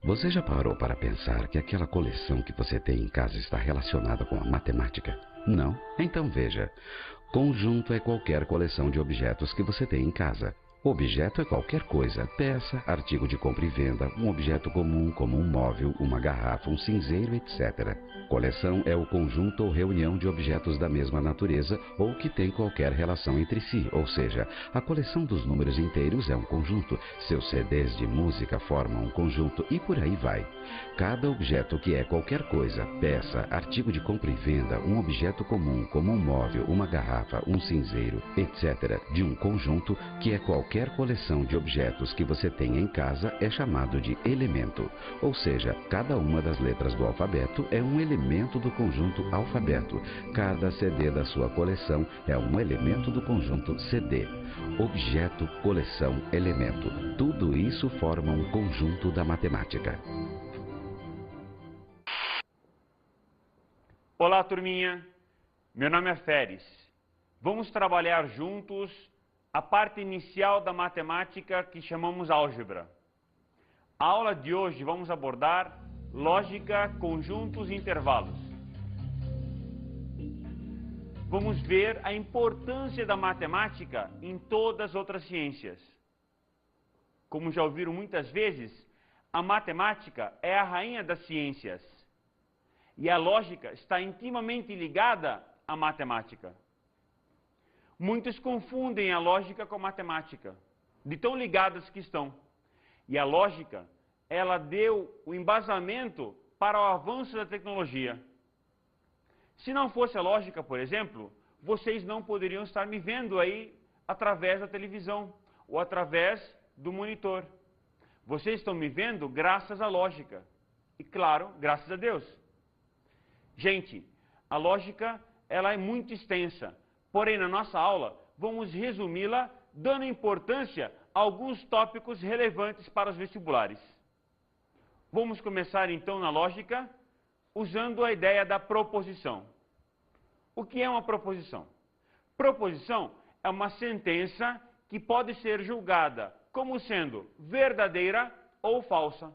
Você já parou para pensar que aquela coleção que você tem em casa está relacionada com a matemática? Não? Então veja. Conjunto é qualquer coleção de objetos que você tem em casa. Objeto é qualquer coisa, peça, artigo de compra e venda, um objeto comum como um móvel, uma garrafa, um cinzeiro, etc. Coleção é o conjunto ou reunião de objetos da mesma natureza ou que tem qualquer relação entre si, ou seja, a coleção dos números inteiros é um conjunto, seus CDs de música formam um conjunto e por aí vai. Cada objeto que é qualquer coisa, peça, artigo de compra e venda, um objeto comum como um móvel, uma garrafa, um cinzeiro, etc., de um conjunto que é qualquer coleção de objetos que você tenha em casa é chamado de elemento, ou seja, cada uma das letras do alfabeto é um elemento do conjunto alfabeto. Cada CD da sua coleção é um elemento do conjunto CD. Objeto, coleção, elemento. Tudo isso forma um conjunto da matemática. Olá, turminha. Meu nome é Feres. Vamos trabalhar juntos a parte inicial da matemática que chamamos álgebra. A aula de hoje vamos abordar lógica, conjuntos e intervalos. Vamos ver a importância da matemática em todas as outras ciências. Como já ouviram muitas vezes, a matemática é a rainha das ciências. E a lógica está intimamente ligada à matemática. Muitos confundem a lógica com a matemática, de tão ligadas que estão. E a lógica, ela deu o embasamento para o avanço da tecnologia. Se não fosse a lógica, por exemplo, vocês não poderiam estar me vendo aí através da televisão ou através do monitor. Vocês estão me vendo graças à lógica. E claro, graças a Deus. Gente, a lógica ela é muito extensa, porém na nossa aula vamos resumi-la dando importância a alguns tópicos relevantes para os vestibulares. Vamos começar então na lógica usando a ideia da proposição. O que é uma proposição? Proposição é uma sentença que pode ser julgada como sendo verdadeira ou falsa.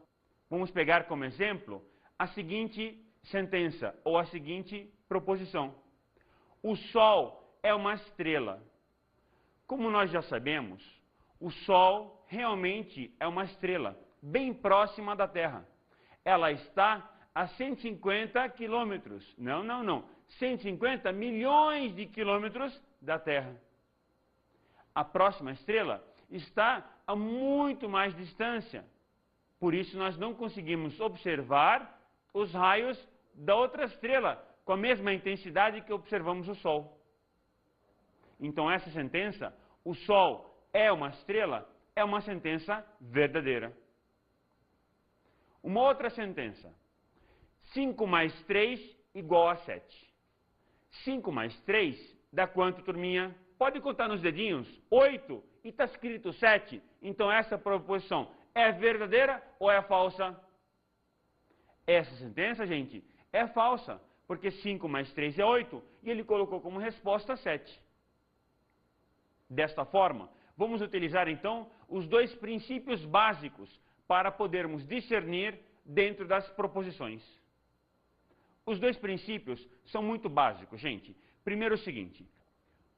Vamos pegar como exemplo a seguinte sentença ou a seguinte proposição. O Sol é uma estrela. Como nós já sabemos, o Sol realmente é uma estrela, bem próxima da Terra. Ela está a 150 quilômetros, 150 milhões de quilômetros da Terra. A próxima estrela está a muito mais distância. Por isso nós não conseguimos observar os raios da outra estrela com a mesma intensidade que observamos o Sol. Então essa sentença, o Sol é uma estrela, é uma sentença verdadeira. Uma outra sentença, 5 mais 3 igual a 7. 5 mais 3 dá quanto, turminha? Pode contar nos dedinhos? 8 e está escrito 7. Então essa proposição é verdadeira ou é falsa? Essa sentença, gente, é falsa, porque 5 mais 3 é 8 e ele colocou como resposta 7. Desta forma, vamos utilizar então os dois princípios básicos para podermos discernir dentro das proposições. Os dois princípios são muito básicos, gente. Primeiro o seguinte,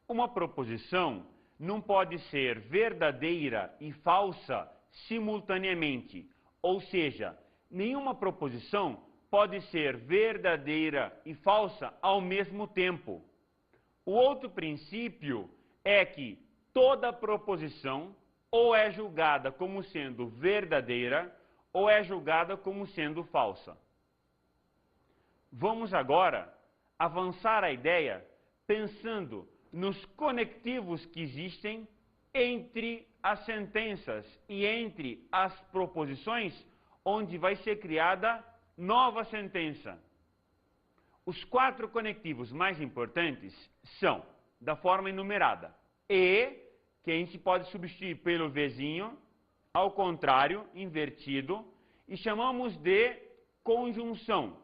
uma proposição não pode ser verdadeira e falsa simultaneamente, ou seja, nenhuma proposição pode ser verdadeira e falsa ao mesmo tempo. O outro princípio é que toda proposição ou é julgada como sendo verdadeira ou é julgada como sendo falsa. Vamos agora avançar a ideia pensando nos conectivos que existem entre as sentenças e entre as proposições, onde vai ser criada nova sentença. Os 4 conectivos mais importantes são, da forma enumerada, e, que a gente pode substituir pelo Vzinho, ao contrário, invertido, e chamamos de conjunção.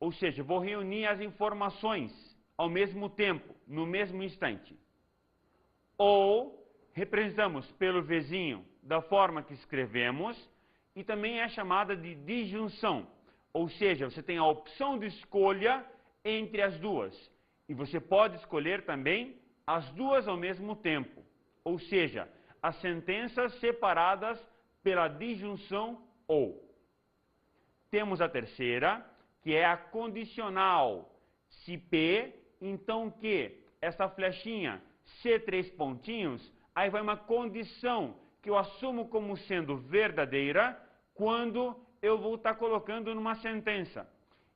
Ou seja, vou reunir as informações ao mesmo tempo, no mesmo instante. Ou representamos pelo Vzinho da forma que escrevemos e também é chamada de disjunção. Ou seja, você tem a opção de escolha entre as duas. E você pode escolher também as duas ao mesmo tempo. Ou seja, as sentenças separadas pela disjunção ou. Temos a terceira, que é a condicional. Se P, então Q. Essa flechinha, C, 3 pontinhos, aí vai uma condição que eu assumo como sendo verdadeira quando eu vou estar colocando numa sentença.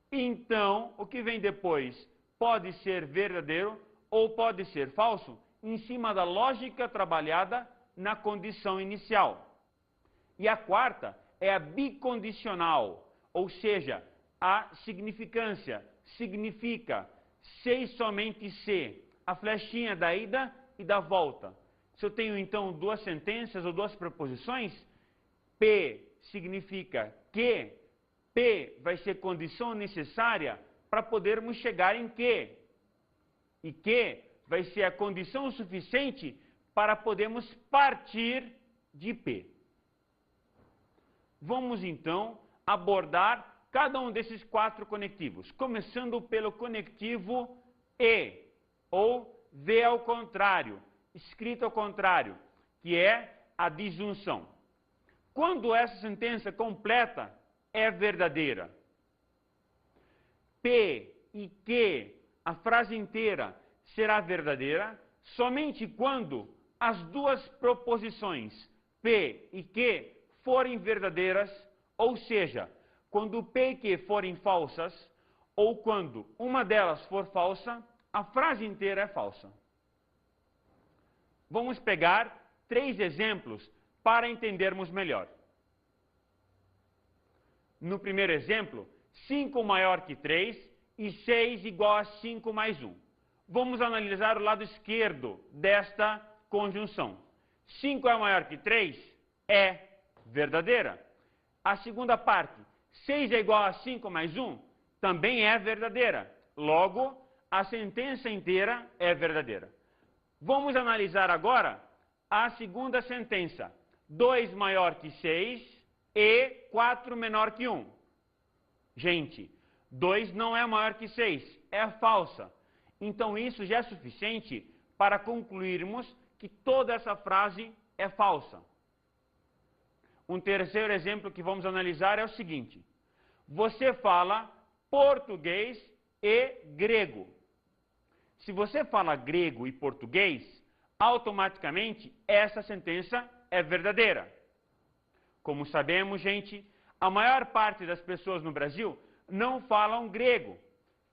Então, o que vem depois pode ser verdadeiro ou pode ser falso, em cima da lógica trabalhada na condição inicial. E a quarta é a bicondicional, ou seja, a significância significa se e somente se, a flechinha da ida e da volta. Se eu tenho então duas sentenças ou duas preposições, P significa que, P vai ser condição necessária para podermos chegar em que, e que vai ser a condição suficiente para podermos partir de P. Vamos então abordar cada um desses quatro conectivos, começando pelo conectivo E, ou V ao contrário, escrito ao contrário, que é a disjunção. Quando essa sentença completa é verdadeira, P e Q, a frase inteira será verdadeira somente quando as duas proposições P e Q forem verdadeiras, ou seja, quando P e Q forem falsas, ou quando uma delas for falsa, a frase inteira é falsa. Vamos pegar 3 exemplos para entendermos melhor. No primeiro exemplo, 5 maior que 3 e 6 igual a 5 mais 1. Vamos analisar o lado esquerdo desta conjunção. 5 é maior que 3? É verdadeira. A segunda parte, 6 é igual a 5 mais 1? Também é verdadeira. Logo, a sentença inteira é verdadeira. Vamos analisar agora a segunda sentença. 2 maior que 6 e 4 menor que 1. Gente, 2 não é maior que 6, é falsa. Então isso já é suficiente para concluirmos que toda essa frase é falsa. Um terceiro exemplo que vamos analisar é o seguinte. Você fala português e grego. Se você fala grego e português, automaticamente essa sentença é verdadeira. Como sabemos, gente, a maior parte das pessoas no Brasil não falam grego.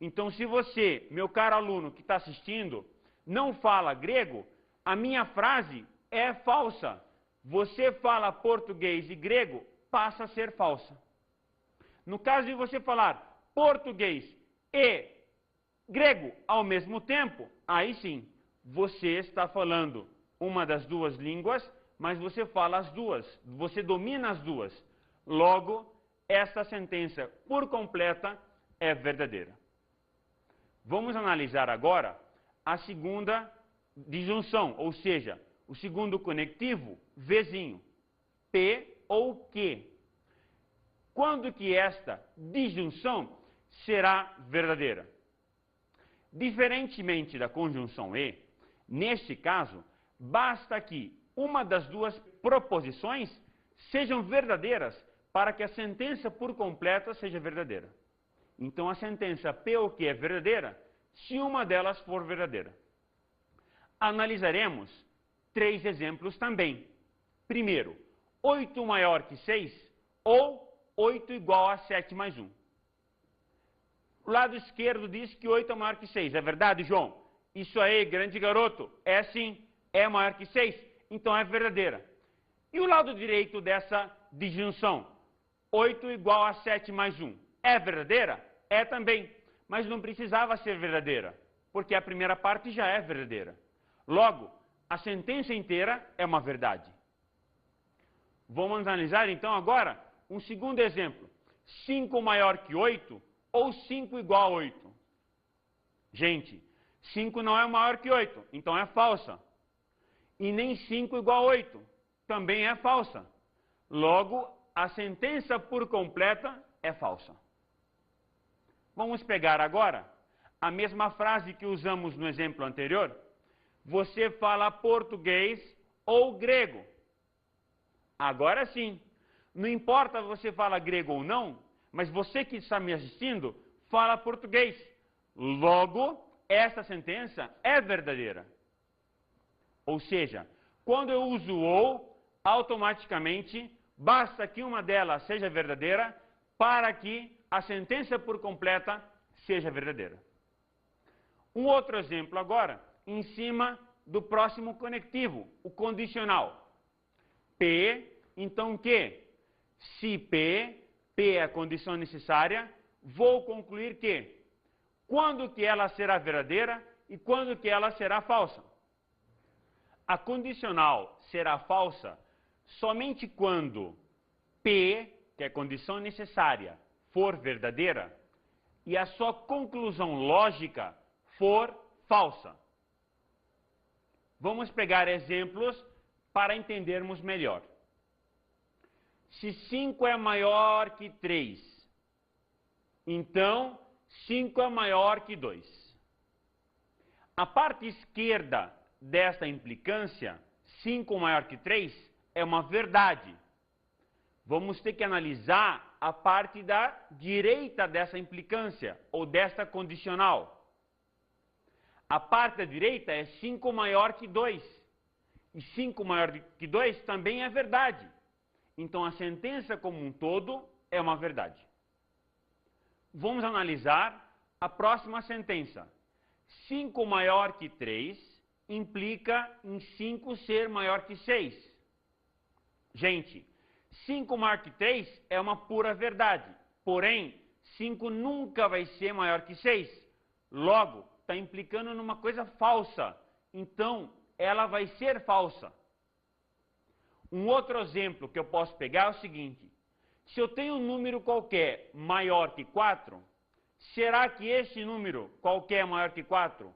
Então, se você, meu caro aluno que está assistindo, não fala grego, a minha frase é falsa. Você fala português e grego, passa a ser falsa. No caso de você falar português e grego ao mesmo tempo, aí sim, você está falando uma das duas línguas, mas você fala as duas, você domina as duas. Logo, esta sentença por completa é verdadeira. Vamos analisar agora a segunda disjunção, ou seja, o segundo conectivo, Vzinho, P ou Q. Quando que esta disjunção será verdadeira? Diferentemente da conjunção E, neste caso, basta que uma das duas proposições sejam verdadeiras para que a sentença por completa seja verdadeira. Então, a sentença P ou Q é verdadeira se uma delas for verdadeira. Analisaremos 3 exemplos também. Primeiro, 8 maior que 6 ou 8 igual a 7 mais 1. O lado esquerdo diz que 8 é maior que 6. É verdade, João? Isso aí, grande garoto. É sim, é maior que 6. Então é verdadeira. E o lado direito dessa disjunção? 8 igual a 7 mais 1. É verdadeira? É também. Mas não precisava ser verdadeira, porque a primeira parte já é verdadeira. Logo, a sentença inteira é uma verdade. Vamos analisar então agora um segundo exemplo. 5 maior que 8 ou 5 igual a 8? Gente, 5 não é maior que 8, então é falsa. E nem 5 igual a 8, também é falsa. Logo, a sentença por completa é falsa. Vamos pegar agora a mesma frase que usamos no exemplo anterior. Você fala português ou grego. Agora sim, não importa se você fala grego ou não, mas você que está me assistindo fala português. Logo, essa sentença é verdadeira. Ou seja, quando eu uso ou, automaticamente basta que uma delas seja verdadeira para que a sentença por completa seja verdadeira. Um outro exemplo agora, em cima do próximo conectivo, o condicional. P, então que? Se P é a condição necessária, vou concluir que quando que ela será verdadeira e quando que ela será falsa. A condicional será falsa somente quando P, que é a condição necessária, for verdadeira e a sua conclusão lógica for falsa. Vamos pegar exemplos para entendermos melhor. Se 5 é maior que 3, então 5 é maior que 2. A parte esquerda desta implicância, 5 maior que 3, é uma verdade. Vamos ter que analisar a parte da direita dessa implicância, ou desta condicional. A parte da direita é 5 maior que 2. E 5 maior que 2 também é verdade. Então a sentença como um todo é uma verdade. Vamos analisar a próxima sentença. 5 maior que 3 implica em 5 ser maior que 6. Gente, 5 maior que 3 é uma pura verdade. Porém, 5 nunca vai ser maior que 6. Logo, está implicando numa coisa falsa. Então, ela vai ser falsa. Um outro exemplo que eu posso pegar é o seguinte. Se eu tenho um número qualquer maior que 4, será que esse número qualquer maior que 4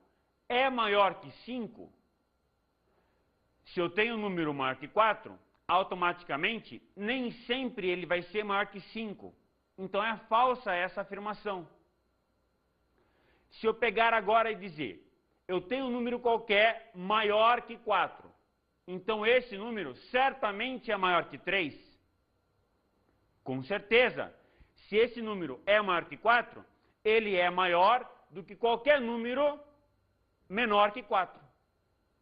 é maior que 5? Se eu tenho um número maior que 4, automaticamente, nem sempre ele vai ser maior que 5. Então é falsa essa afirmação. Se eu pegar agora e dizer, eu tenho um número qualquer maior que 4, então esse número certamente é maior que 3. Com certeza, se esse número é maior que 4, ele é maior do que qualquer número menor que 4.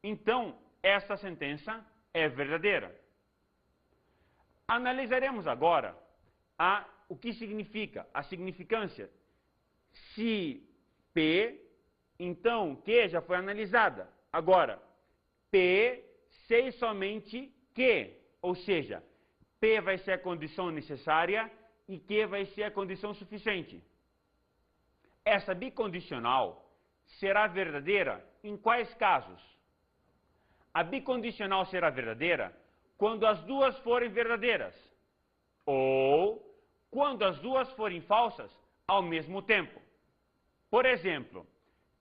Então, essa sentença é verdadeira. Analisaremos agora o que significa, a significância. Se P, então Q já foi analisada. Agora, P, sei somente Q, ou seja, P vai ser a condição necessária e Q vai ser a condição suficiente. Essa bicondicional será verdadeira em quais casos? A bicondicional será verdadeira quando as duas forem verdadeiras, ou quando as duas forem falsas ao mesmo tempo. Por exemplo,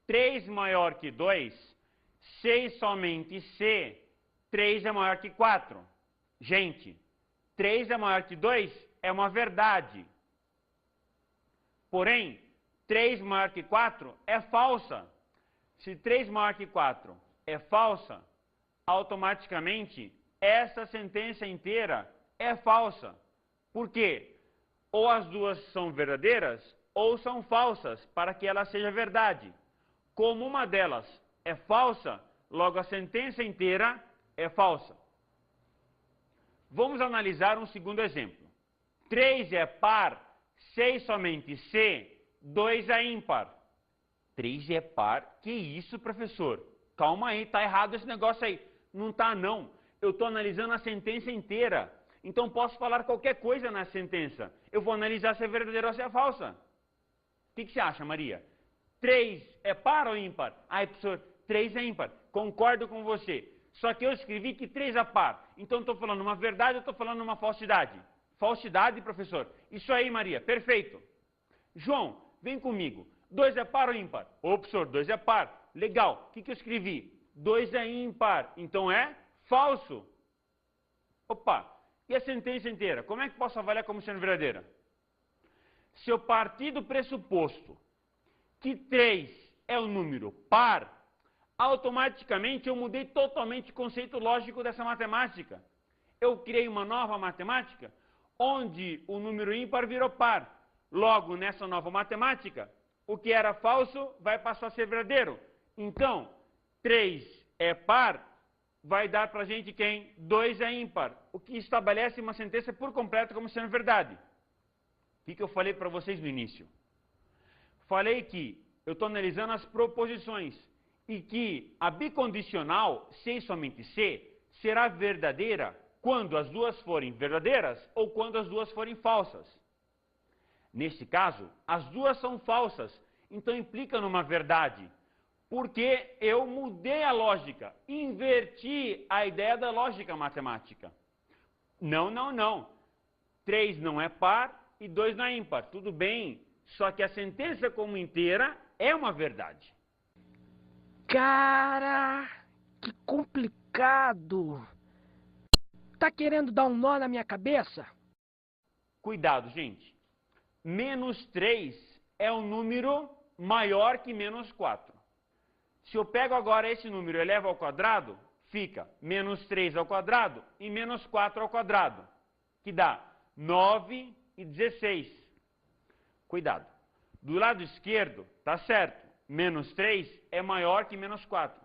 3 maior que 2, sei somente se 3 é maior que 4. Gente, 3 é maior que 2 é uma verdade. Porém, 3 maior que 4 é falsa. Se 3 maior que 4 é falsa, automaticamente essa sentença inteira é falsa. Por quê? Ou as duas são verdadeiras ou são falsas para que ela seja verdade. Como uma delas é falsa, logo a sentença inteira é falsa. Vamos analisar um segundo exemplo. 3 é par, sei somente se 2 é ímpar. 3 é par? Que isso, professor? Calma aí, tá errado esse negócio aí. Não tá, não. Eu estou analisando a sentença inteira. Então posso falar qualquer coisa na sentença. Eu vou analisar se é verdadeira ou se é falsa. O que você acha, Maria? 3 é par ou ímpar? Ah, professor, 3 é ímpar. Concordo com você. Só que eu escrevi que 3 é par. Então estou falando uma verdade ou estou falando uma falsidade? Falsidade, professor. Isso aí, Maria. Perfeito. João, vem comigo. 2 é par ou ímpar? Ô, professor, 2 é par. Legal. O que eu escrevi? 2 é ímpar. Então é falso. Opa. E a sentença inteira, como é que posso avaliar como sendo verdadeira? Se eu partir do pressuposto que 3 é um número par, automaticamente eu mudei totalmente o conceito lógico dessa matemática. Eu criei uma nova matemática onde o número ímpar virou par. Logo, nessa nova matemática, o que era falso vai passar a ser verdadeiro. Então, 3 é par, vai dar para a gente quem? 2 é ímpar, o que estabelece uma sentença por completo como sendo verdade. O que eu falei para vocês no início? Falei que eu estou analisando as proposições e que a bicondicional, se e somente se, será verdadeira quando as duas forem verdadeiras ou quando as duas forem falsas. Neste caso, as duas são falsas, então implica numa verdade, porque eu mudei a lógica, inverti a ideia da lógica matemática. Não. 3 não é par e 2 não é ímpar. Tudo bem, só que a sentença como inteira é uma verdade. Cara, que complicado. Tá querendo dar um nó na minha cabeça? Cuidado, gente. Menos 3 é um número maior que menos 4. Se eu pego agora esse número e elevo ao quadrado, fica menos 3 ao quadrado e menos 4 ao quadrado, que dá 9 e 16. Cuidado. Do lado esquerdo, tá certo, menos 3 é maior que menos 4.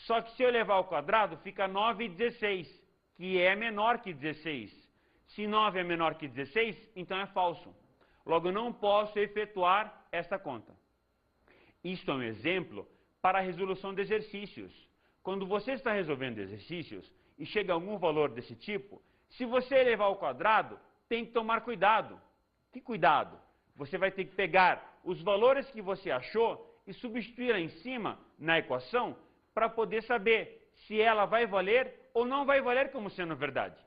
Só que se eu elevar ao quadrado, fica 9 e 16, que é menor que 16. Se 9 é menor que 16, então é falso. Logo, eu não posso efetuar essa conta. Isto é um exemplo para a resolução de exercícios. Quando você está resolvendo exercícios e chega a algum valor desse tipo, se você elevar ao quadrado, tem que tomar cuidado. Que cuidado? Você vai ter que pegar os valores que você achou e substituir lá em cima na equação para poder saber se ela vai valer ou não vai valer como sendo verdade.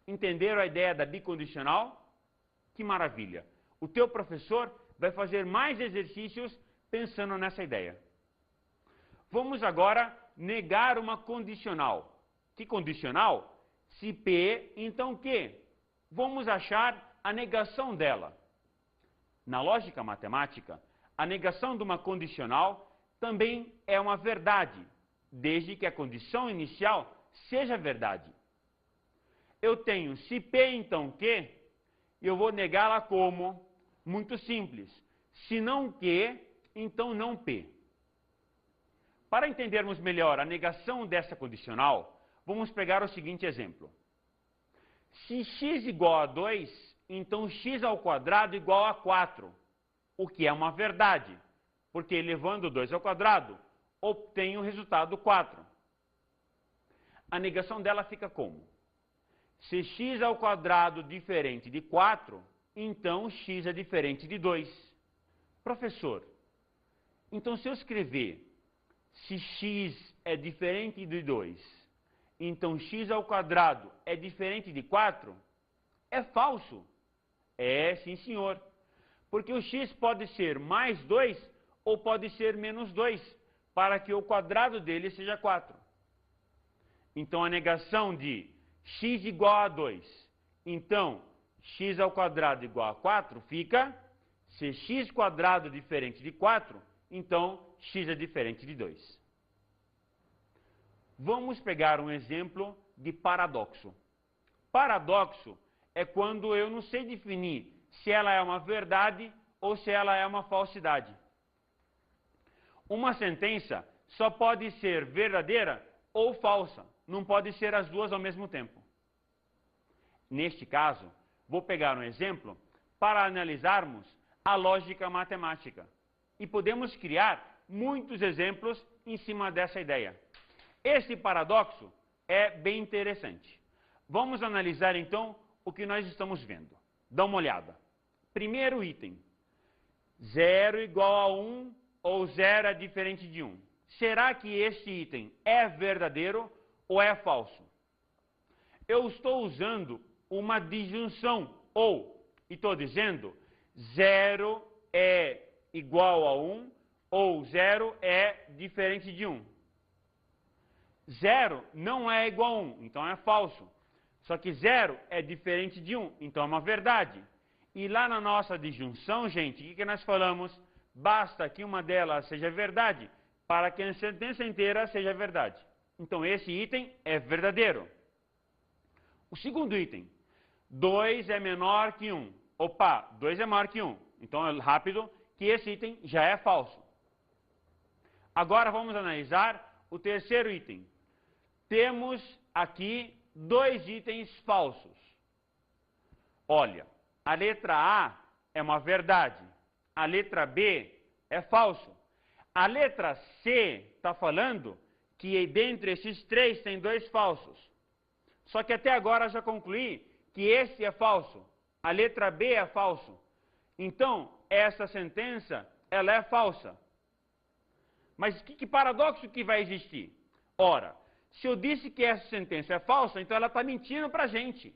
Entenderam a ideia da bicondicional? Que maravilha! O teu professor vai fazer mais exercícios pensando nessa ideia. Vamos agora negar uma condicional. Que condicional? Se P, então Q. Vamos achar a negação dela. Na lógica matemática, a negação de uma condicional também é uma verdade, desde que a condição inicial seja verdade. Eu tenho se P, então Q, e eu vou negá-la como? Muito simples. Se não Q, então não P. Para entendermos melhor a negação dessa condicional, vamos pegar o seguinte exemplo. Se x igual a 2, então x ao quadrado igual a 4, o que é uma verdade, porque elevando 2 ao quadrado, obtenho o resultado 4. A negação dela fica como? Se x ao quadrado diferente de 4, então x é diferente de 2. Professor, então se eu escrever se x é diferente de 2, então x ao quadrado é diferente de 4, é falso. É, sim senhor. Porque o x pode ser mais 2 ou pode ser menos 2, para que o quadrado dele seja 4. Então a negação de x igual a 2, então x ao quadrado igual a 4 fica, se x quadrado é diferente de 4, então x é diferente de 2. Vamos pegar um exemplo de paradoxo. Paradoxo é quando eu não sei definir se ela é uma verdade ou se ela é uma falsidade. Uma sentença só pode ser verdadeira ou falsa, não pode ser as duas ao mesmo tempo. Neste caso, vou pegar um exemplo para analisarmos a lógica matemática. E podemos criar muitos exemplos em cima dessa ideia. Esse paradoxo é bem interessante. Vamos analisar então o que nós estamos vendo. Dá uma olhada. Primeiro item. 0 igual a 1 ou 0 é diferente de 1. Será que este item é verdadeiro ou é falso? Eu estou usando uma disjunção ou, e estou dizendo, 0 é igual a 1 ou 0 é diferente de 1. 0 não é igual a 1, então é falso. Só que 0 é diferente de 1, então é uma verdade. E lá na nossa disjunção, gente, o que nós falamos? Basta que uma delas seja verdade para que a sentença inteira seja verdade. Então esse item é verdadeiro. O segundo item, 2 é menor que 1. Opa, 2 é maior que 1. Então é rápido que esse item já é falso. Agora vamos analisar o terceiro item. Temos aqui 2 itens falsos. Olha, a letra A é uma verdade. A letra B é falso. A letra C está falando que dentre esses 3 tem 2 falsos. Só que até agora já concluí que esse é falso. A letra B é falso. Então, essa sentença, ela é falsa. Mas que paradoxo que vai existir? Ora, se eu disse que essa sentença é falsa, então ela está mentindo para a gente.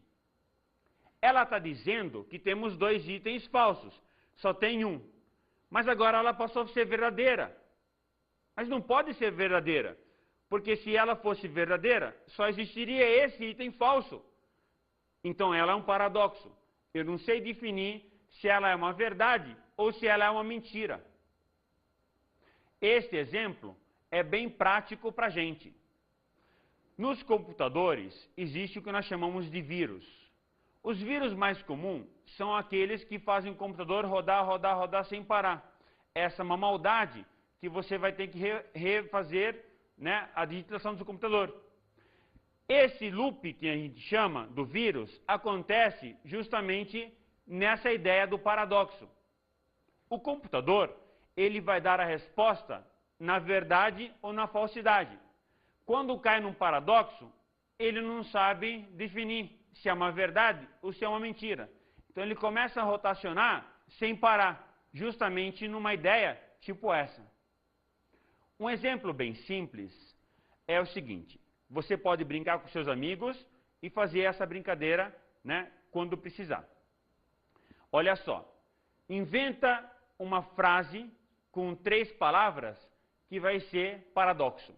Ela está dizendo que temos 2 itens falsos. Só tem um. Mas agora ela passou a ser verdadeira. Mas não pode ser verdadeira. Porque se ela fosse verdadeira, só existiria esse item falso. Então ela é um paradoxo. Eu não sei definir se ela é uma verdade ou se ela é uma mentira. Este exemplo é bem prático para a gente. Nos computadores existe o que nós chamamos de vírus. Os vírus mais comuns são aqueles que fazem o computador rodar sem parar. Essa é uma maldade que você vai ter que refazer, né, a digitação do seu computador. Esse loop que a gente chama do vírus acontece justamente nessa ideia do paradoxo. O computador, ele vai dar a resposta na verdade ou na falsidade. Quando cai num paradoxo, ele não sabe definir se é uma verdade ou se é uma mentira. Então ele começa a rotacionar sem parar, justamente numa ideia tipo essa. Um exemplo bem simples é o seguinte: você pode brincar com seus amigos e fazer essa brincadeira, né, quando precisar. Olha só, inventa uma frase com 3 palavras que vai ser paradoxo.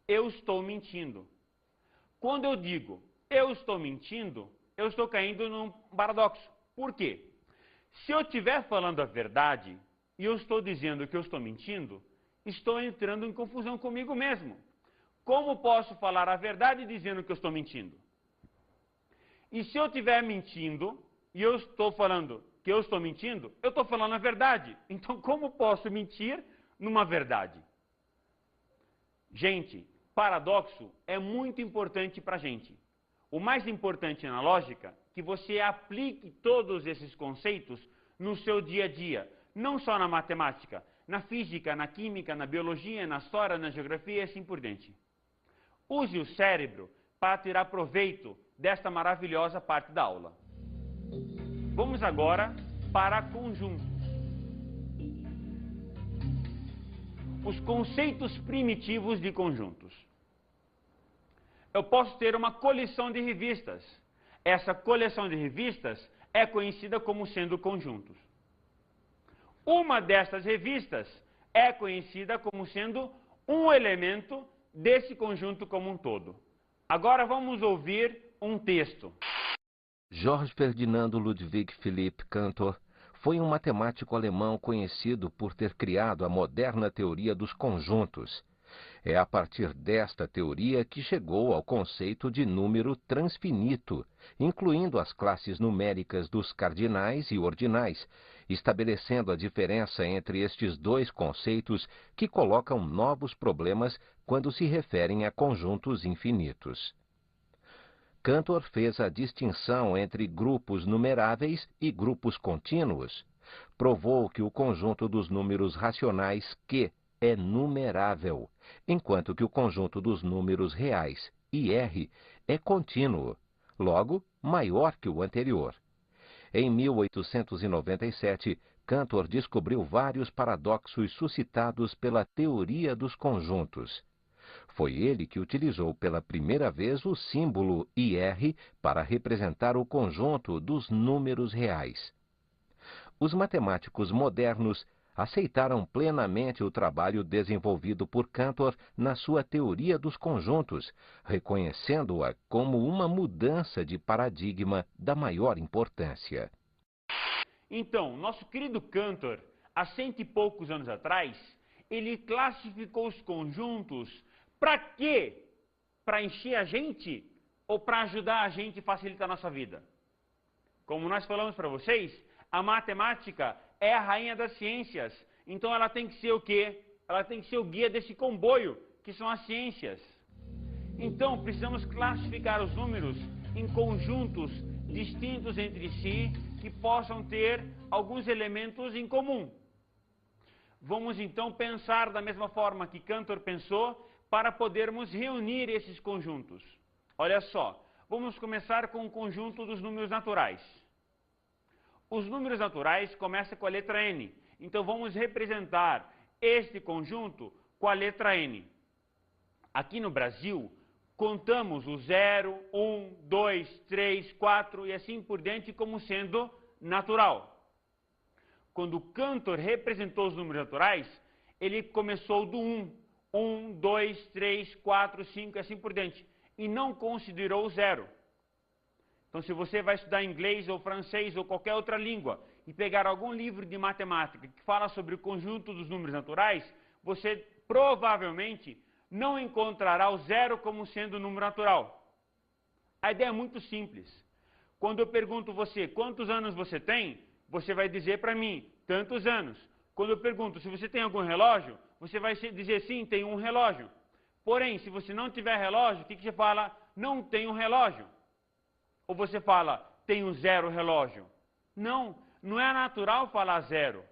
Eu estou mentindo. Quando eu digo eu estou mentindo, eu estou caindo num paradoxo. Por quê? Se eu estiver falando a verdade e eu estou dizendo que eu estou mentindo, estou entrando em confusão comigo mesmo. Como posso falar a verdade dizendo que eu estou mentindo? E se eu estiver mentindo e eu estou falando que eu estou mentindo, eu estou falando a verdade. Então, como posso mentir numa verdade? Gente, paradoxo é muito importante para a gente. O mais importante na lógica é que você aplique todos esses conceitos no seu dia a dia. Não só na matemática, na física, na química, na biologia, na história, na geografia e assim por diante. Use o cérebro para tirar proveito desta maravilhosa parte da aula. Vamos agora para conjuntos. Os conceitos primitivos de conjuntos. Eu posso ter uma coleção de revistas. Essa coleção de revistas é conhecida como sendo conjuntos. Uma dessas revistas é conhecida como sendo um elemento desse conjunto como um todo. Agora vamos ouvir um texto. Georg Ferdinando Ludwig Philipp Cantor foi um matemático alemão conhecido por ter criado a moderna teoria dos conjuntos. É a partir desta teoria que chegou ao conceito de número transfinito, incluindo as classes numéricas dos cardinais e ordinais, estabelecendo a diferença entre estes 2 conceitos que colocam novos problemas quando se referem a conjuntos infinitos. Cantor fez a distinção entre grupos numeráveis e grupos contínuos. Provou que o conjunto dos números racionais Q é numerável, enquanto que o conjunto dos números reais, IR, é contínuo, logo maior que o anterior. Em 1897, Cantor descobriu vários paradoxos suscitados pela teoria dos conjuntos. Foi ele que utilizou pela primeira vez o símbolo IR para representar o conjunto dos números reais. Os matemáticos modernos aceitaram plenamente o trabalho desenvolvido por Cantor na sua teoria dos conjuntos, reconhecendo-a como uma mudança de paradigma da maior importância. Então, nosso querido Cantor, há 100 e poucos anos atrás, ele classificou os conjuntos para quê? Para encher a gente ou para ajudar a gente e facilitar a nossa vida? Como nós falamos para vocês, a matemática é a rainha das ciências. Então ela tem que ser o quê? Ela tem que ser o guia desse comboio, que são as ciências. Então precisamos classificar os números em conjuntos distintos entre si, que possam ter alguns elementos em comum. Vamos então pensar da mesma forma que Cantor pensou, para podermos reunir esses conjuntos. Olha só, vamos começar com o conjunto dos números naturais. Os números naturais começam com a letra N. Então vamos representar este conjunto com a letra N. Aqui no Brasil, contamos o 0, 1, 2, 3, 4 e assim por diante como sendo natural. Quando Cantor representou os números naturais, ele começou do 1. 1, 2, 3, 4, 5 e assim por diante. E não considerou o 0. Então, se você vai estudar inglês ou francês ou qualquer outra língua e pegar algum livro de matemática que fala sobre o conjunto dos números naturais, você provavelmente não encontrará o 0 como sendo um número natural. A ideia é muito simples. Quando eu pergunto você quantos anos você tem, você vai dizer para mim, tantos anos. Quando eu pergunto se você tem algum relógio, você vai dizer sim, tenho um relógio. Porém, se você não tiver relógio, o que você fala? Não tenho relógio. Ou você fala, tenho 0 relógio. Não, não é natural falar 0.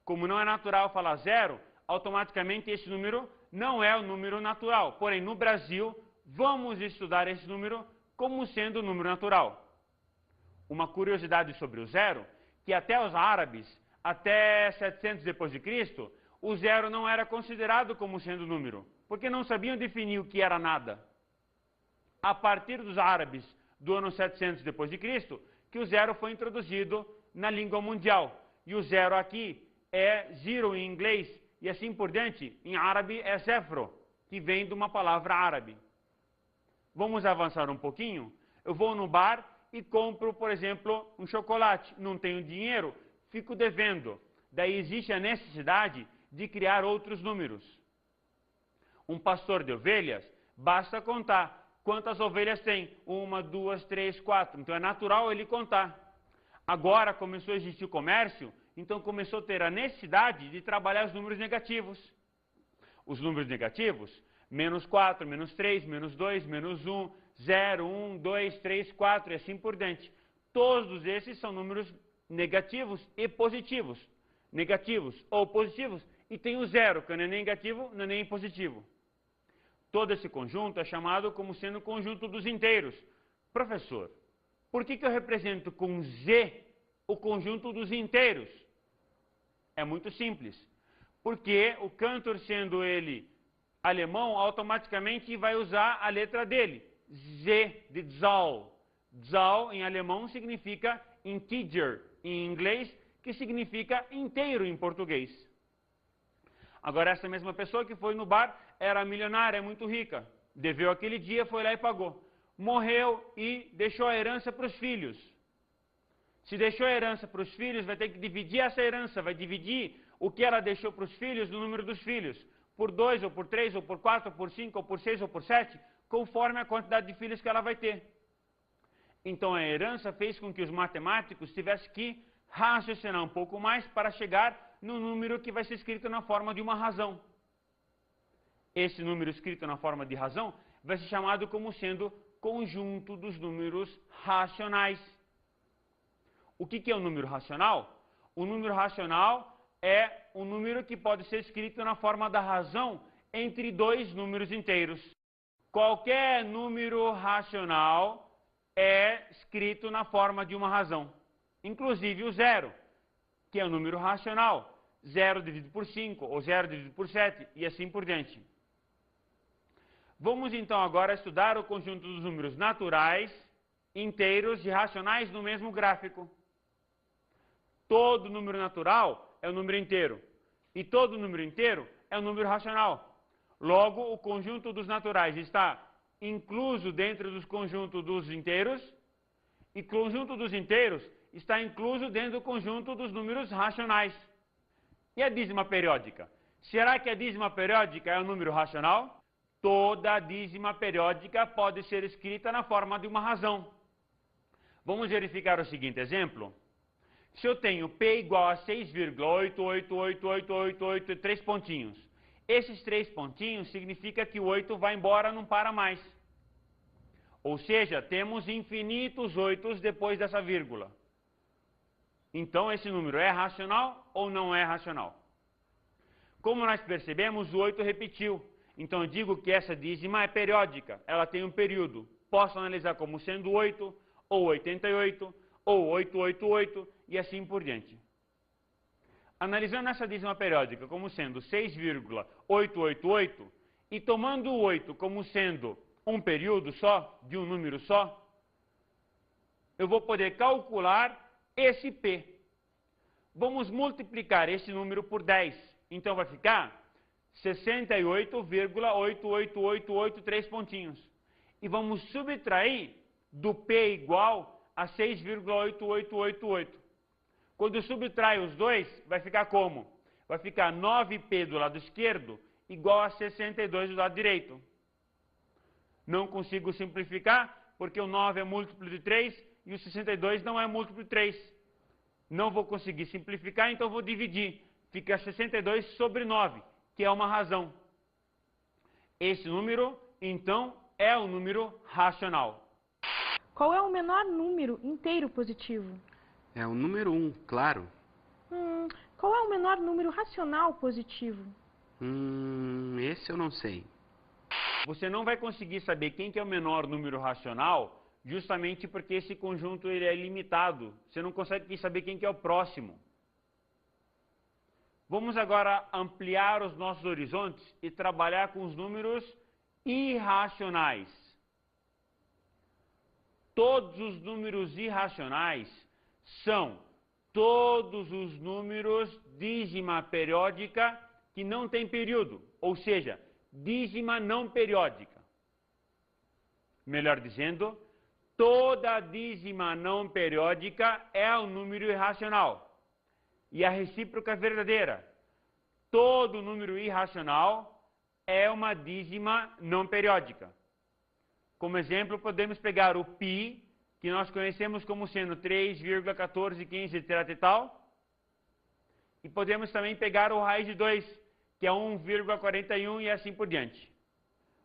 Como não é natural falar 0, automaticamente esse número não é o número natural. Porém, no Brasil, vamos estudar esse número como sendo o número natural. Uma curiosidade sobre o 0, que até os árabes, até 700 depois de Cristo, o 0 não era considerado como sendo número, porque não sabiam definir o que era nada. A partir dos árabes do ano 700 depois de Cristo, que o 0 foi introduzido na língua mundial. E o 0 aqui é zero em inglês e assim por diante, em árabe é sefro, que vem de uma palavra árabe. Vamos avançar um pouquinho? Eu vou no bar e compro, por exemplo, um chocolate. Não tenho dinheiro, fico devendo. Daí existe a necessidade de criar outros números. Um pastor de ovelhas, basta contar quantas ovelhas tem. 1, 2, 3, 4. Então é natural ele contar. Agora começou a existir o comércio, então começou a ter a necessidade de trabalhar os números negativos. Os números negativos, menos 4, menos 3, menos 2, menos 1, 0, 1, 2, 3, 4 e assim por diante. Todos esses são números negativos e positivos. Negativos ou positivos, e tem o 0, que não é nem negativo, não é nem positivo. Todo esse conjunto é chamado como sendo o conjunto dos inteiros. Professor, por que eu represento com Z o conjunto dos inteiros? É muito simples. Porque o Cantor, sendo ele alemão, automaticamente vai usar a letra dele. Z de Zahl. Zahl em alemão significa integer em inglês, que significa inteiro em português. Agora, essa mesma pessoa que foi no bar era milionária, é muito rica. Deveu aquele dia, foi lá e pagou. Morreu e deixou a herança para os filhos. Se deixou a herança para os filhos, vai ter que dividir essa herança, vai dividir o que ela deixou para os filhos no número dos filhos. Por 2, ou por 3, ou por 4, ou por 5, ou por 6, ou por 7, conforme a quantidade de filhos que ela vai ter. Então a herança fez com que os matemáticos tivessem que raciocinar um pouco mais para chegar no número que vai ser escrito na forma de uma razão. Esse número escrito na forma de razão vai ser chamado como sendo conjunto dos números racionais. O que é um número racional? O número racional é um número que pode ser escrito na forma da razão entre dois números inteiros. Qualquer número racional é escrito na forma de uma razão. Inclusive o 0, que é um número racional. 0 dividido por 5, ou 0 dividido por 7, e assim por diante. Vamos então agora estudar o conjunto dos números naturais, inteiros e racionais no mesmo gráfico. Todo número natural é o número inteiro. E todo número inteiro é um número racional. Logo, o conjunto dos naturais está incluso dentro dos conjuntos dos inteiros, e o conjunto dos inteiros está incluso dentro do conjunto dos números racionais. E a dízima periódica? Será que a dízima periódica é um número racional? Toda dízima periódica pode ser escrita na forma de uma razão. Vamos verificar o seguinte exemplo. Se eu tenho P igual a 6,888888 3 pontinhos, esses 3 pontinhos significa que o 8 vai embora, não para mais. Ou seja, temos infinitos 8 depois dessa vírgula. Então, esse número é racional ou não é racional? Como nós percebemos, o 8 repetiu. Então, eu digo que essa dízima é periódica. Ela tem um período. Posso analisar como sendo 8, ou 88, ou 888, e assim por diante. Analisando essa dízima periódica como sendo 6,888, e tomando o 8 como sendo um período só, de um número só, eu vou poder calcular esse P. Vamos multiplicar esse número por 10. Então vai ficar 68,88883 pontinhos. E vamos subtrair do P igual a 6,8888. Quando eu subtraio os dois, vai ficar como? Vai ficar 9P do lado esquerdo igual a 62 do lado direito. Não consigo simplificar, porque o 9 é múltiplo de 3 e o 62 não é múltiplo de 3. Não vou conseguir simplificar, então vou dividir. Fica 62 sobre 9, que é uma razão. Esse número, então, é um número racional. Qual é o menor número inteiro positivo? É o número 1, claro. Qual é o menor número racional positivo? Esse eu não sei. Você não vai conseguir saber quem que é o menor número racional, justamente porque esse conjunto ele é ilimitado. Você não consegue saber quem que é o próximo. Vamos agora ampliar os nossos horizontes e trabalhar com os números irracionais. Todos os números irracionais são todos os números dízima periódica que não tem período, ou seja, dízima não periódica. Melhor dizendo, toda dízima não periódica é um número irracional. E a recíproca é verdadeira. Todo número irracional é uma dízima não periódica. Como exemplo, podemos pegar o π, que nós conhecemos como sendo 3,1415, etc. e tal. E podemos também pegar o raiz de 2, que é 1,41 e assim por diante.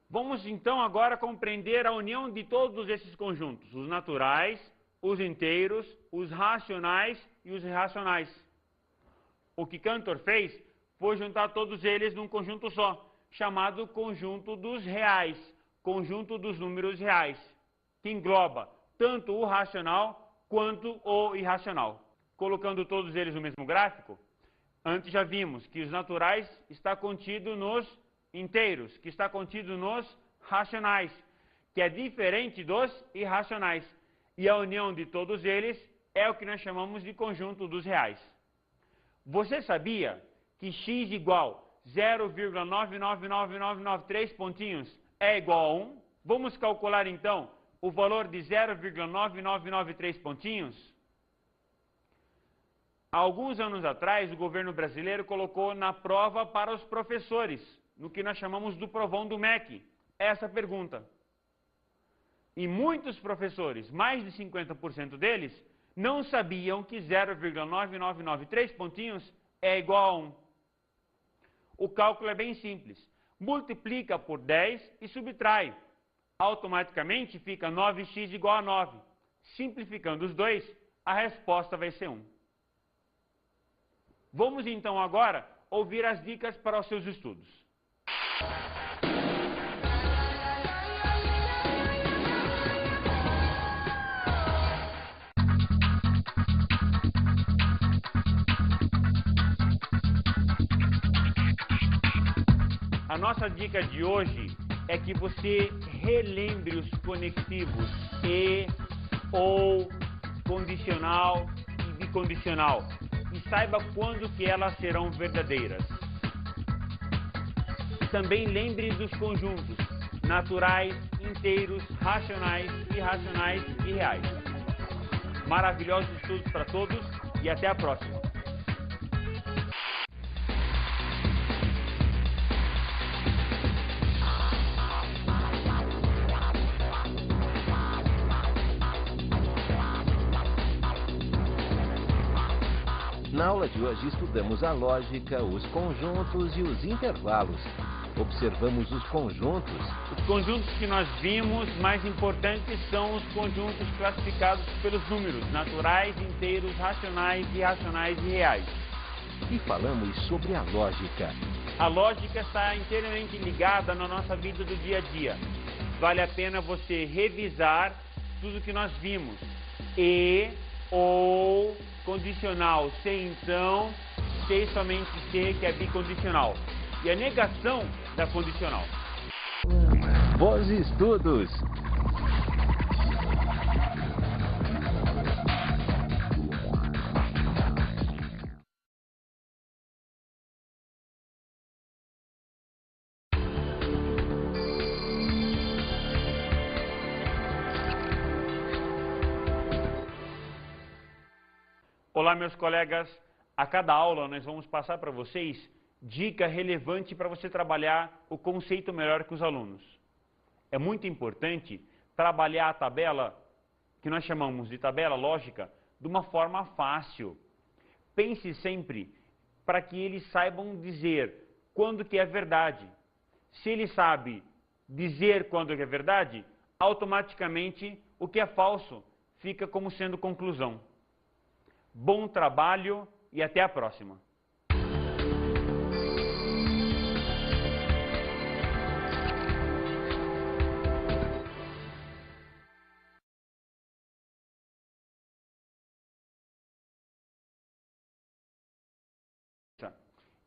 Vamos então agora compreender a união de todos esses conjuntos, os naturais, os inteiros, os racionais e os irracionais. O que Cantor fez foi juntar todos eles num conjunto só, chamado conjunto dos reais, conjunto dos números reais, que engloba tanto o racional quanto o irracional. Colocando todos eles no mesmo gráfico, antes já vimos que os naturais está contido nos inteiros, que está contido nos racionais, que é diferente dos irracionais. E a união de todos eles é o que nós chamamos de conjunto dos reais. Você sabia que x igual 0,999993 pontinhos é igual a 1? Vamos calcular então o valor de 0,9993 pontinhos? Há alguns anos atrás, o governo brasileiro colocou na prova para os professores, no que nós chamamos do provão do MEC, essa pergunta. E muitos professores, mais de 50% deles, não sabiam que 0,9993 pontinhos é igual a 1. O cálculo é bem simples. Multiplica por 10 e subtrai. Automaticamente fica 9x igual a 9. Simplificando os dois, a resposta vai ser 1. Vamos então agora ouvir as dicas para os seus estudos. A nossa dica de hoje é que você relembre os conectivos e, ou, condicional e bicondicional. e saiba quando que elas serão verdadeiras. Também lembre dos conjuntos naturais, inteiros, racionais, irracionais e reais. Maravilhosos estudos para todos e até a próxima. Na aula de hoje estudamos a lógica, os conjuntos e os intervalos. Observamos os conjuntos. Os conjuntos que nós vimos mais importantes são os conjuntos classificados pelos números naturais, inteiros, racionais, irracionais e reais. E falamos sobre a lógica. A lógica está inteiramente ligada na nossa vida do dia a dia. Vale a pena você revisar tudo que nós vimos. E, ou, condicional, se então, se somente se, que é bicondicional. E a negação da condicional. Bons estudos! Olá, meus colegas. A cada aula nós vamos passar para vocês dica relevante para você trabalhar o conceito melhor com os alunos. É muito importante trabalhar a tabela, que nós chamamos de tabela lógica, de uma forma fácil. Pense sempre para que eles saibam dizer quando que é verdade. Se ele sabe dizer quando que é verdade, automaticamente o que é falso fica como sendo conclusão. Bom trabalho e até a próxima.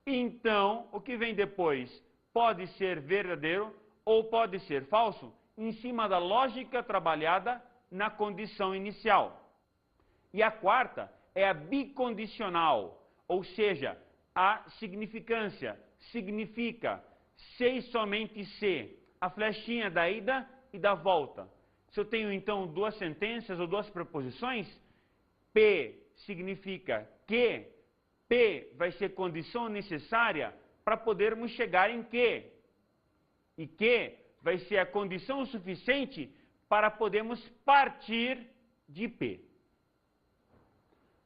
Então, o que vem depois pode ser verdadeiro ou pode ser falso em cima da lógica trabalhada na condição inicial. E a quarta é a bicondicional, ou seja, a significância, significa, se e somente se, a flechinha da ida e da volta. Se eu tenho então duas sentenças ou duas preposições, P significa que, P vai ser condição necessária para podermos chegar em que, e que vai ser a condição suficiente para podermos partir de P.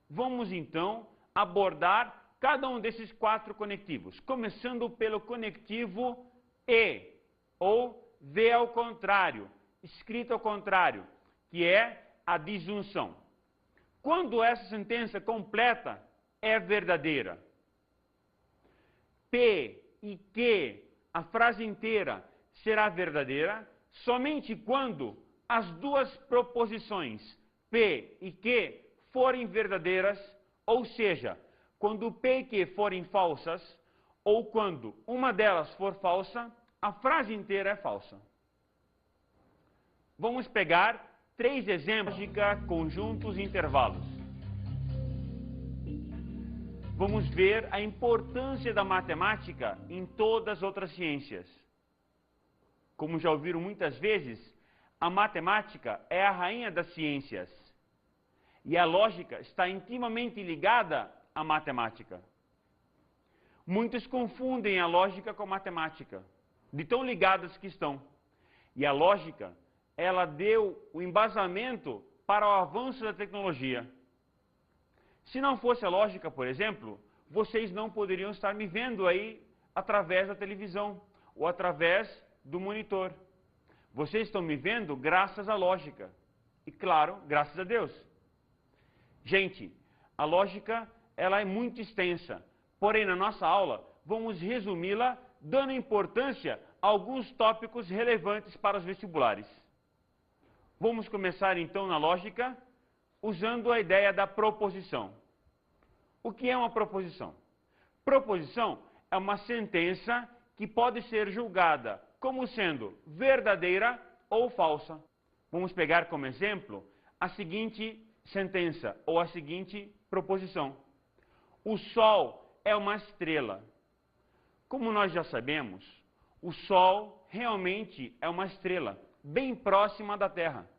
Vamos então abordar cada um desses quatro conectivos, começando pelo conectivo E, ou V ao contrário, escrito ao contrário, que é a disjunção. Quando essa sentença completa é verdadeira, P e que, a frase inteira, será verdadeira somente quando as duas proposições P e que forem verdadeiras, ou seja, quando P e que forem falsas, ou quando uma delas for falsa, a frase inteira é falsa. Vamos pegar 3 exemplos de conjuntos e intervalos. Vamos ver a importância da matemática em todas as outras ciências. Como já ouviram muitas vezes, a matemática é a rainha das ciências. E a lógica está intimamente ligada à matemática. Muitos confundem a lógica com a matemática, de tão ligadas que estão. E a lógica, ela deu o embasamento para o avanço da tecnologia. Se não fosse a lógica, por exemplo, vocês não poderiam estar me vendo aí através da televisão ou através do monitor. Vocês estão me vendo graças à lógica. E claro, graças a Deus. Gente, a lógica, ela é muito extensa. Porém, na nossa aula, vamos resumi-la dando importância a alguns tópicos relevantes para os vestibulares. Vamos começar então na lógica, usando a ideia da proposição. O que é uma proposição? Proposição é uma sentença que pode ser julgada como sendo verdadeira ou falsa. Vamos pegar como exemplo a seguinte sentença ou a seguinte proposição. o Sol é uma estrela. Como nós já sabemos, o Sol realmente é uma estrela, bem próxima da Terra.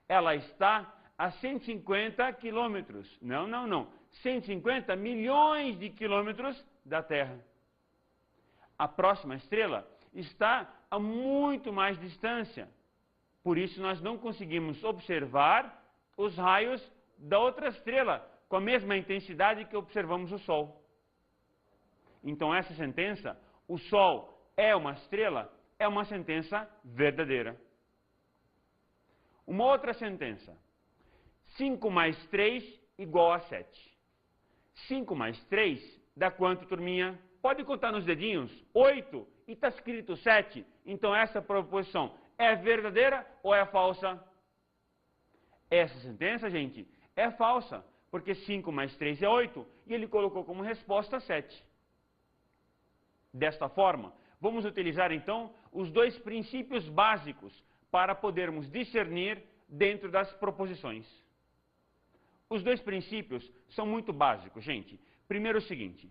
Ela está a 150 quilômetros, não, 150 milhões de quilômetros da Terra. A próxima estrela está a muito mais distância. Por isso nós não conseguimos observar os raios da outra estrela com a mesma intensidade que observamos o Sol. Então essa sentença, o Sol é uma estrela, é uma sentença verdadeira. Uma outra sentença. 5 mais 3 igual a 7. 5 mais 3 dá quanto, turminha? Pode contar nos dedinhos? 8. E está escrito 7. Então essa proposição é verdadeira ou é falsa? Essa sentença, gente, é falsa. Porque 5 mais 3 é 8. E ele colocou como resposta 7. Desta forma, vamos utilizar então os dois princípios básicos para podermos discernir dentro das proposições. Os dois princípios são muito básicos, gente. Primeiro o seguinte,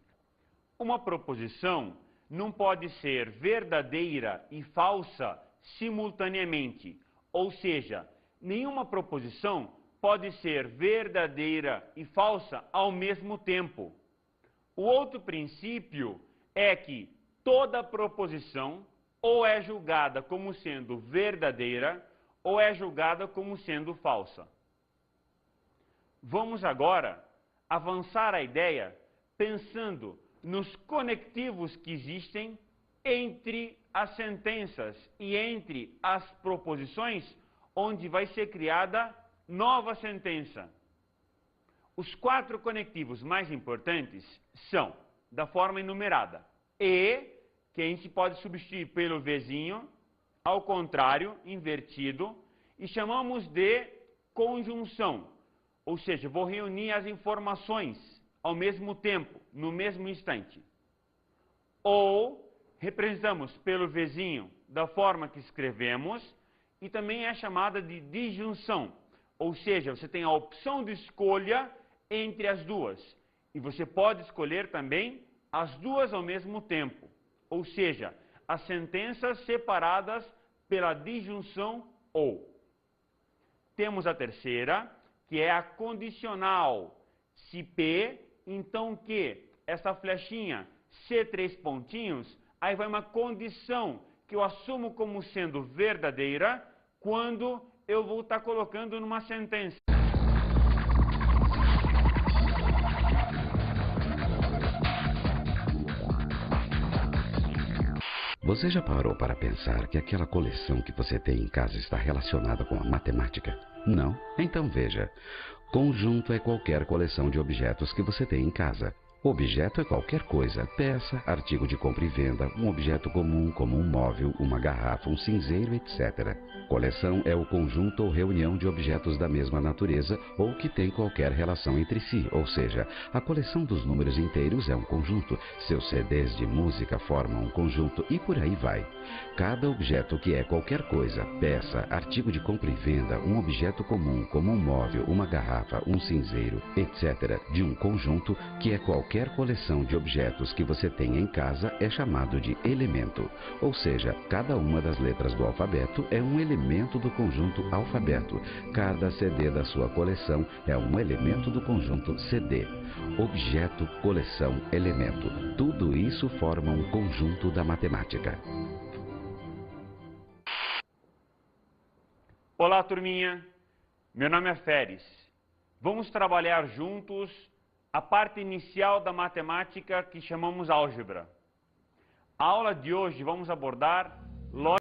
uma proposição não pode ser verdadeira e falsa simultaneamente. Ou seja, nenhuma proposição pode ser verdadeira e falsa ao mesmo tempo. O outro princípio é que toda proposição ou é julgada como sendo verdadeira ou é julgada como sendo falsa. Vamos agora avançar a ideia pensando nos conectivos que existem entre as sentenças e entre as proposições, onde vai ser criada nova sentença. Os 4 conectivos mais importantes são, da forma enumerada, e, que a gente pode substituir pelo Vzinho, ao contrário, invertido, e chamamos de conjunção. Ou seja, vou reunir as informações ao mesmo tempo, no mesmo instante. Ou representamos pelo Vzinho da forma que escrevemos e também é chamada de disjunção. Ou seja, você tem a opção de escolha entre as duas. E você pode escolher também as duas ao mesmo tempo. Ou seja, as sentenças separadas pela disjunção ou. Temos a terceira, que é a condicional. Se P, então Q. Essa flechinha, C 3 pontinhos, aí vai uma condição que eu assumo como sendo verdadeira quando eu vou estar colocando numa sentença. Você já parou para pensar que aquela coleção que você tem em casa está relacionada com a matemática? Não? Então veja. Conjunto é qualquer coleção de objetos que você tem em casa. Objeto é qualquer coisa, peça, artigo de compra e venda, um objeto comum como um móvel, uma garrafa, um cinzeiro, etc. Coleção é o conjunto ou reunião de objetos da mesma natureza ou que tem qualquer relação entre si, ou seja, a coleção dos números inteiros é um conjunto, seus CDs de música formam um conjunto e por aí vai. Cada objeto que é qualquer coisa, peça, artigo de compra e venda, um objeto comum como um móvel, uma garrafa, um cinzeiro, etc. de um conjunto que é qualquer coleção de objetos que você tenha em casa é chamado de elemento. Ou seja, cada uma das letras do alfabeto é um elemento do conjunto alfabeto. Cada CD da sua coleção é um elemento do conjunto CD. Objeto, coleção, elemento. Tudo isso forma um conjunto da matemática. Olá, turminha. Meu nome é Feres. Vamos trabalhar juntos a parte inicial da matemática que chamamos álgebra. A aula de hoje vamos abordar lógica.